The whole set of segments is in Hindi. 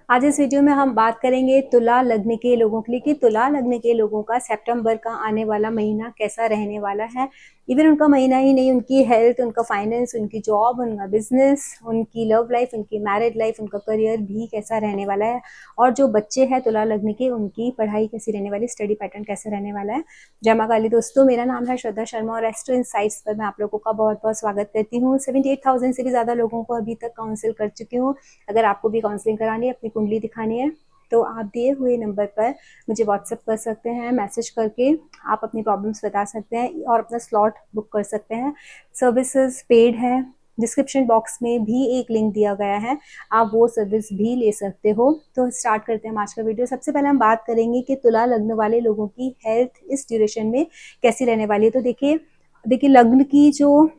आज इस वीडियो में हम बात करेंगे तुला लग्न के लोगों के लिए कि तुला लग्न के लोगों का सितंबर का आने वाला महीना कैसा रहने वाला है। इवन उनका महीना ही नहीं, उनकी हेल्थ, उनका फाइनेंस, उनकी जॉब, उनका बिजनेस, उनकी लव लाइफ, उनकी मैरिड लाइफ, उनका करियर भी कैसा रहने वाला है। और जो बच्चे हैं तुला लग्न के, उनकी पढ़ाई कैसी रहने वाली, स्टडी पैटर्न कैसे रहने वाला है। जय मां काली दोस्तों, मेरा नाम है श्रद्धा शर्मा और एस्ट्रो इनसाइट्स पर मैं आप लोगों का बहुत बहुत स्वागत करती हूँ। 78,000 से भी ज्यादा लोगों को अभी तक काउंसिल कर चुकी हूँ। अगर आपको भी काउंसलिंग करानी है, अपनी कुंडली दिखानी है, तो आप दिए हुए नंबर पर मुझे व्हाट्सएप कर सकते हैं। मैसेज करके आप अपनी प्रॉब्लम्स बता सकते हैं और अपना स्लॉट बुक कर सकते हैं। सर्विसेज पेड है, डिस्क्रिप्शन बॉक्स में भी एक लिंक दिया गया है, आप वो सर्विस भी ले सकते हो। तो स्टार्ट करते हैं आज का वीडियो। सबसे पहले हम बात करेंगे कि तुला लग्न वाले लोगों की हेल्थ इस ड्यूरेशन में कैसी रहने वाली है। तो देखिए लग्न की जो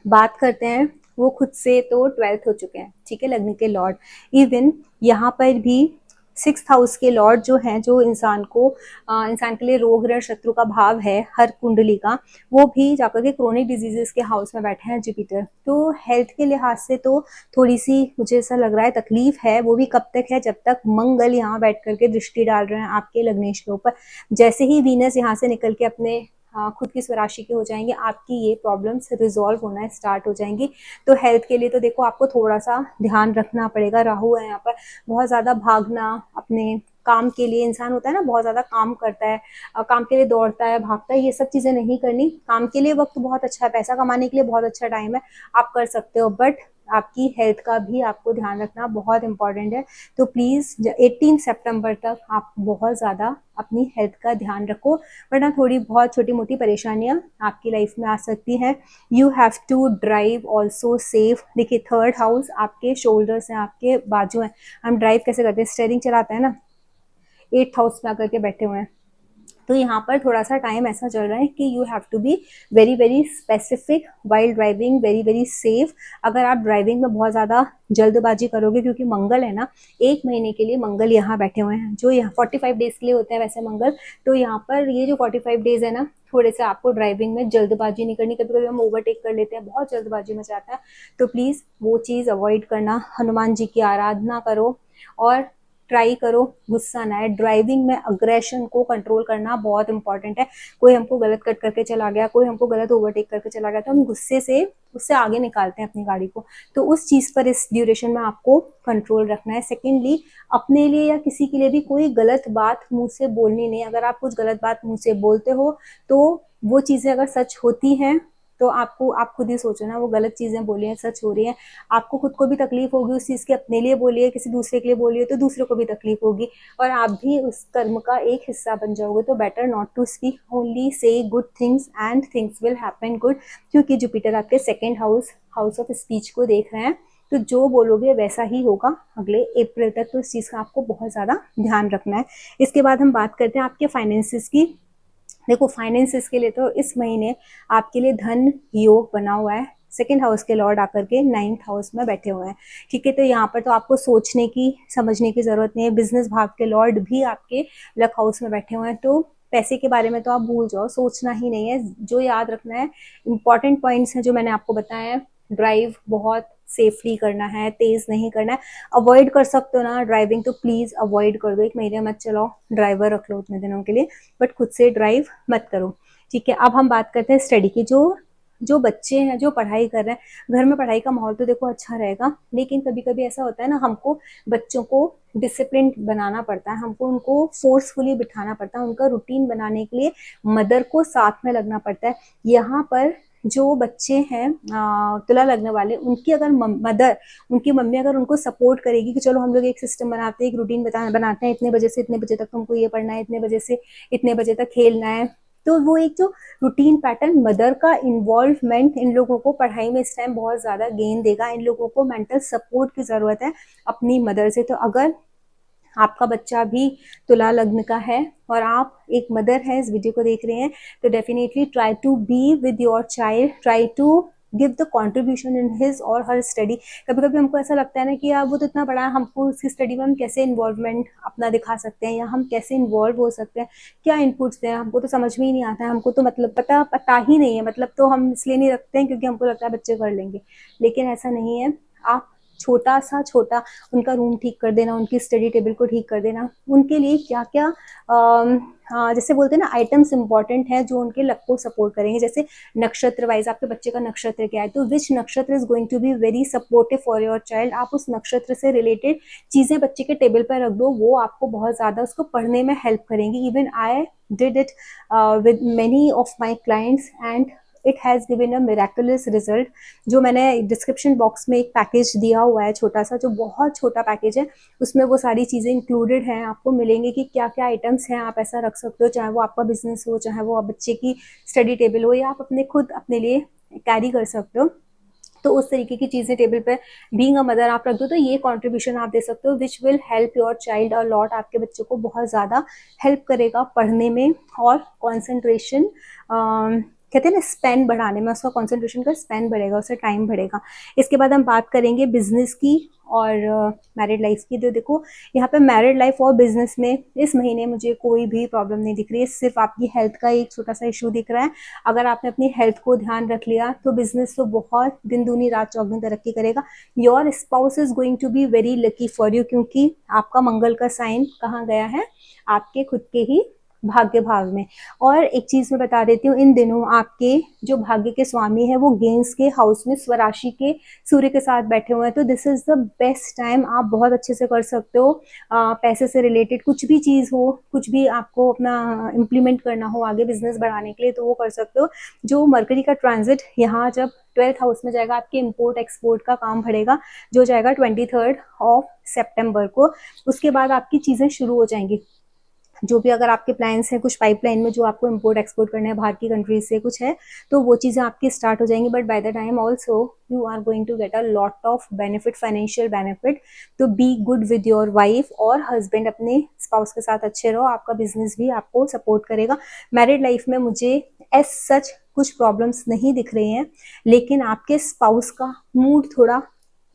बात करते हैं वो खुद से तो 12th हो चुके हैं, ठीक है, लग्न के लॉर्ड। इवन यहाँ पर भी 6th हाउस के लॉर्ड जो हैं, जो इंसान के लिए रोग ऋण शत्रु का भाव है हर कुंडली का, वो भी जाकर के क्रोनिक डिजीजेस के हाउस में बैठे हैं जुपिटर। तो हेल्थ के लिहाज से तो थोड़ी सी मुझे ऐसा लग रहा है तकलीफ है। वो भी कब तक है, जब तक मंगल यहाँ बैठ करके दृष्टि डाल रहे हैं आपके लग्नेश के ऊपर। जैसे ही वीनस यहाँ से निकल के अपने खुद की स्वराशि के हो जाएंगे, आपकी ये प्रॉब्लम्स रिजॉल्व होना स्टार्ट हो जाएंगी। तो हेल्थ के लिए तो देखो आपको थोड़ा सा ध्यान रखना पड़ेगा। राहु है यहाँ पर, बहुत ज्यादा भागना, अपने काम के लिए इंसान होता है ना, बहुत ज्यादा काम करता है, काम के लिए दौड़ता है, भागता है, ये सब चीजें नहीं करनी। काम के लिए वक्त बहुत अच्छा है, पैसा कमाने के लिए बहुत अच्छा टाइम है, आप कर सकते हो, बट आपकी हेल्थ का भी आपको ध्यान रखना बहुत इंपॉर्टेंट है। तो प्लीज 18 सितंबर तक आप बहुत ज्यादा अपनी हेल्थ का ध्यान रखो, वरना थोड़ी बहुत छोटी मोटी परेशानियां आपकी लाइफ में आ सकती हैं। You have to drive also safe. देखिए 3rd हाउस आपके शोल्डर्स हैं, आपके बाजू हैं। हम ड्राइव कैसे करते हैं, स्टेयरिंग चलाते हैं ना, 8th हाउस में आकर के बैठे हुए हैं। तो यहाँ पर थोड़ा सा टाइम ऐसा चल रहा है कि you have to be very very specific while driving, very very safe. अगर आप ड्राइविंग में बहुत ज्यादा जल्दबाजी करोगे, क्योंकि मंगल है ना, 1 महीने के लिए मंगल यहाँ बैठे हुए हैं, जो यहाँ 45 डेज के लिए होते हैं वैसे मंगल। तो यहाँ पर ये जो 45 डेज है ना, थोड़े से आपको ड्राइविंग में जल्दबाजी नहीं करनी। कभी कभी हम ओवरटेक कर लेते हैं, बहुत जल्दबाजी मचाता है, तो प्लीज वो चीज अवॉइड करना। हनुमान जी की आराधना करो और ट्राई करो गुस्सा ना है। ड्राइविंग में अग्रेशन को कंट्रोल करना बहुत इंपॉर्टेंट है। कोई हमको गलत कट करके चला गया, कोई हमको गलत ओवरटेक करके चला गया, तो हम गुस्से से उससे आगे निकालते हैं अपनी गाड़ी को। तो उस चीज पर इस ड्यूरेशन में आपको कंट्रोल रखना है। सेकेंडली, अपने लिए या किसी के लिए भी कोई गलत बात मुंह से बोलनी नहीं। अगर आप कुछ गलत बात मुंह से बोलते हो, तो वो चीजें अगर सच होती हैं, तो आप खुद ही सोचो ना, वो गलत चीजें बोली हैं सच हो रही हैं, आपको खुद को भी तकलीफ होगी उस चीज की। अपने लिए बोलिए, किसी दूसरे के लिए बोलिए, तो दूसरे को भी तकलीफ होगी और आप भी उस कर्म का एक हिस्सा बन जाओगे। तो better not to speak, only say good things and things will happen good. क्योंकि जुपिटर आपके 2nd house, house of speech को देख रहे हैं, तो जो बोलोगे वैसा ही होगा अगले अप्रैल तक। तो इस चीज का आपको बहुत ज्यादा ध्यान रखना है। इसके बाद हम बात करते हैं आपके फाइनेंसिस की। देखो फाइनेंसिस के लिए तो इस महीने आपके लिए धन योग बना हुआ है। 2nd हाउस के लॉर्ड आकर के 9th हाउस में बैठे हुए हैं, ठीक है। तो यहाँ पर तो आपको सोचने की, समझने की जरूरत नहीं है। बिजनेस भाव के लॉर्ड भी आपके लक हाउस में बैठे हुए हैं, तो पैसे के बारे में तो आप भूल जाओ, सोचना ही नहीं है। जो याद रखना है, इंपॉर्टेंट पॉइंट्स हैं जो मैंने आपको बताया है। ड्राइव बहुत सेफली करना है, तेज नहीं करना है। अवॉइड कर सकते हो ना ड्राइविंग, तो प्लीज अवॉइड कर दो, 1 महीने मत चलाओ, ड्राइवर रख लो उतने दिनों के लिए, बट खुद से ड्राइव मत करो, ठीक है। अब हम बात करते हैं स्टडी की। जो जो बच्चे हैं जो पढ़ाई कर रहे हैं, घर में पढ़ाई का माहौल तो देखो अच्छा रहेगा, लेकिन कभी कभी ऐसा होता है ना, हमको बच्चों को डिसिप्लिन बनाना पड़ता है, हमको उनको फोर्सफुली बिठाना पड़ता है, उनका रूटीन बनाने के लिए मदर को साथ में लगना पड़ता है। यहाँ पर जो बच्चे हैं तुला लगने वाले, उनकी अगर मदर, उनकी मम्मी अगर उनको सपोर्ट करेगी कि चलो हम लोग एक सिस्टम बनाते हैं, एक रूटीन बनाते हैं, इतने बजे से इतने बजे तक तुमको ये पढ़ना है, इतने बजे से इतने बजे तक खेलना है, तो वो एक जो रूटीन पैटर्न, मदर का इन्वॉल्वमेंट इन लोगों को पढ़ाई में इस टाइम बहुत ज्यादा गेन देगा। इन लोगों को मेंटल सपोर्ट की जरूरत है अपनी मदर से। तो अगर आपका बच्चा भी तुला लग्न का है और आप एक मदर है, इस वीडियो को देख रहे हैं, तो definitely try to be with your child, try to give the contribution in his or her study. कभी कभी हमको ऐसा लगता है ना कि यार वो तो इतना बड़ा है, हमको उसकी स्टडी में हम कैसे इन्वॉल्वमेंट अपना दिखा सकते हैं, या हम कैसे इन्वॉल्व हो सकते हैं, क्या इनपुट्स दें, हमको तो समझ में ही नहीं आता है, हमको तो मतलब पता ही नहीं है, मतलब तो हम इसलिए नहीं रखते हैं क्योंकि हमको लगता है बच्चे कर लेंगे, लेकिन ऐसा नहीं है। आप छोटा सा छोटा उनका रूम ठीक कर देना, उनकी स्टडी टेबल को ठीक कर देना, उनके लिए क्या क्या जैसे बोलते हैं ना आइटम्स इंपॉर्टेंट है जो उनके लक को सपोर्ट करेंगे। जैसे नक्षत्र वाइज आपके बच्चे का नक्षत्र क्या है, तो which nakshatra is going to be very supportive for your child, आप उस नक्षत्र से रिलेटेड चीजें बच्चे के टेबल पर रख दो, वो आपको बहुत ज्यादा उसको पढ़ने में हेल्प करेंगी। Even I did it with many of my clients and it has given a miraculous result. जो मैंने डिस्क्रिप्शन बॉक्स में एक पैकेज दिया हुआ है छोटा सा, जो बहुत छोटा पैकेज है, उसमें वो सारी चीज़ें इंक्लूडेड हैं, आपको मिलेंगे कि क्या क्या आइटम्स हैं आप ऐसा रख सकते हो, चाहे वो आपका बिजनेस हो, चाहे वो बच्चे की स्टडी टेबल हो, या आप अपने खुद अपने लिए कैरी कर सकते हो। तो उस तरीके की चीज़ें टेबल पे बीइंग अ मदर आप रख दो, तो ये कंट्रीब्यूशन आप दे सकते हो which will help your child a lot, आपके बच्चे को बहुत ज़्यादा हेल्प करेगा पढ़ने में और कॉन्सेंट्रेशन कहते हैं ना स्पेन बढ़ाने में, उसका कॉन्सेंट्रेशन का स्पेन बढ़ेगा, उससे टाइम बढ़ेगा। इसके बाद हम बात करेंगे बिजनेस की और मैरिड लाइफ की। तो देखो यहाँ पे मैरिड लाइफ और बिजनेस में इस महीने मुझे कोई भी प्रॉब्लम नहीं दिख रही है, सिर्फ आपकी हेल्थ का एक छोटा सा इशू दिख रहा है। अगर आपने अपनी हेल्थ को ध्यान रख लिया तो बिजनेस तो बहुत दिन दूनी रात चौगुनी तरक्की करेगा। Your spouse is going to be very lucky for you, क्योंकि आपका मंगल का साइन कहाँ गया है, आपके खुद के ही भाग्य भाव में। और एक चीज मैं बता देती हूँ, इन दिनों आपके जो भाग्य के स्वामी है वो गेंस के हाउस में स्वराशि के सूर्य के साथ बैठे हुए हैं, तो this is the best time, आप बहुत अच्छे से कर सकते हो। पैसे से रिलेटेड कुछ भी चीज हो, कुछ भी आपको अपना इम्प्लीमेंट करना हो आगे बिजनेस बढ़ाने के लिए, तो वो कर सकते हो। जो मरकरी का ट्रांजिट यहाँ जब 12th हाउस में जाएगा, आपके इम्पोर्ट एक्सपोर्ट का काम बढ़ेगा, जो जाएगा 23 सितंबर को। उसके बाद आपकी चीजें शुरू हो जाएंगी, जो भी अगर आपके प्लान्स हैं कुछ पाइपलाइन में जो आपको इंपोर्ट एक्सपोर्ट करने हैं बाहर की कंट्रीज से कुछ है, तो वो चीज़ें आपकी स्टार्ट हो जाएंगी। But by the time also you are going to get a lot of benefit, financial benefit. तो be good with your wife और हस्बैंड, अपने स्पाउस के साथ अच्छे रहो, आपका बिजनेस भी आपको सपोर्ट करेगा। मैरिड लाइफ में मुझे एज सच कुछ प्रॉब्लम्स नहीं दिख रही हैं, लेकिन आपके स्पाउस का मूड थोड़ा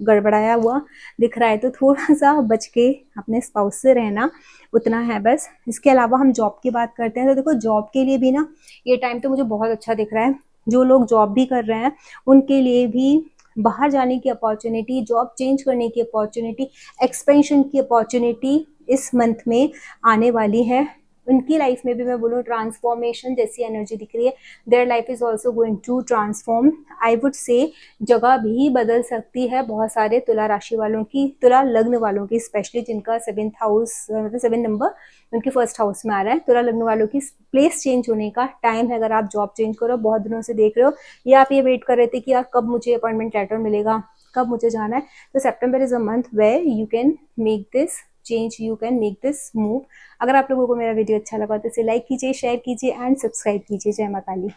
गड़बड़ाया हुआ दिख रहा है, तो थोड़ा सा बच के अपने स्पाउस से रहना, उतना है बस। इसके अलावा हम जॉब की बात करते हैं, तो देखो जॉब के लिए भी ना ये टाइम तो मुझे बहुत अच्छा दिख रहा है। जो लोग जॉब भी कर रहे हैं उनके लिए भी बाहर जाने की अपॉर्चुनिटी, जॉब चेंज करने की अपॉर्चुनिटी, एक्सपेंशन की अपॉर्चुनिटी इस मंथ में आने वाली है। उनकी लाइफ में भी मैं बोलूँ ट्रांसफॉर्मेशन जैसी एनर्जी दिख रही है। Their life is also going to transform, I would say जगह भी बदल सकती है बहुत सारे तुला राशि वालों की, तुला लग्न वालों की, स्पेशली जिनका 7th हाउस मतलब 7 नंबर उनके फर्स्ट हाउस में आ रहा है। तुला लग्न वालों की प्लेस चेंज होने का टाइम है। अगर आप जॉब चेंज करो, बहुत दिनों से देख रहे हो, या आप ये वेट कर रहे थे कि यार कब मुझे अपॉइंटमेंट लेटर मिलेगा, कब मुझे जाना है, तो September is a month where you can make this change, you can make this move. अगर आप लोगों को मेरा वीडियो अच्छा लगा तो इसे लाइक कीजिए, शेयर कीजिए एंड सब्सक्राइब कीजिए। जय माता दी।